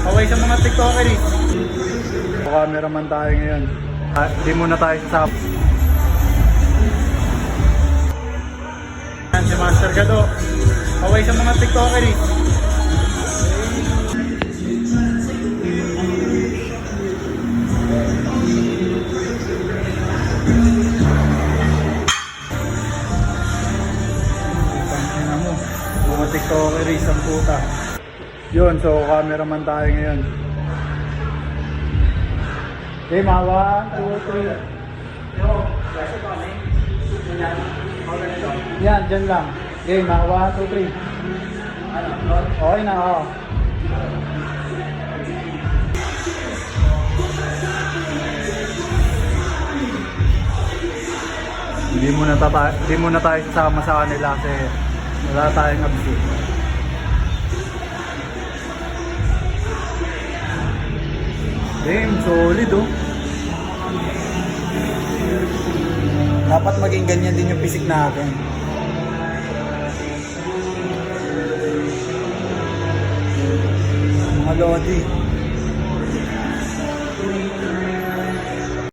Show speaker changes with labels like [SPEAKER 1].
[SPEAKER 1] Okay sa mga TikTokeries. Cameraman tayo ngayon. Di muna tayo sa yan si Master Gado. Okay sa mga TikTokeries. Tangina mo. Mga TikTokeries ang puta. Yun, so cameraman tayo ngayon. Okay, mga 1, 2, 3. Yan, dyan lang. Okay, mga 1, 2, 3. Okay na, oo. Hindi muna tayo sasama sa kanila kasi wala tayong absi. Damn, solid oh. Dapat maging ganyan din yung physique natin. Mga lodi.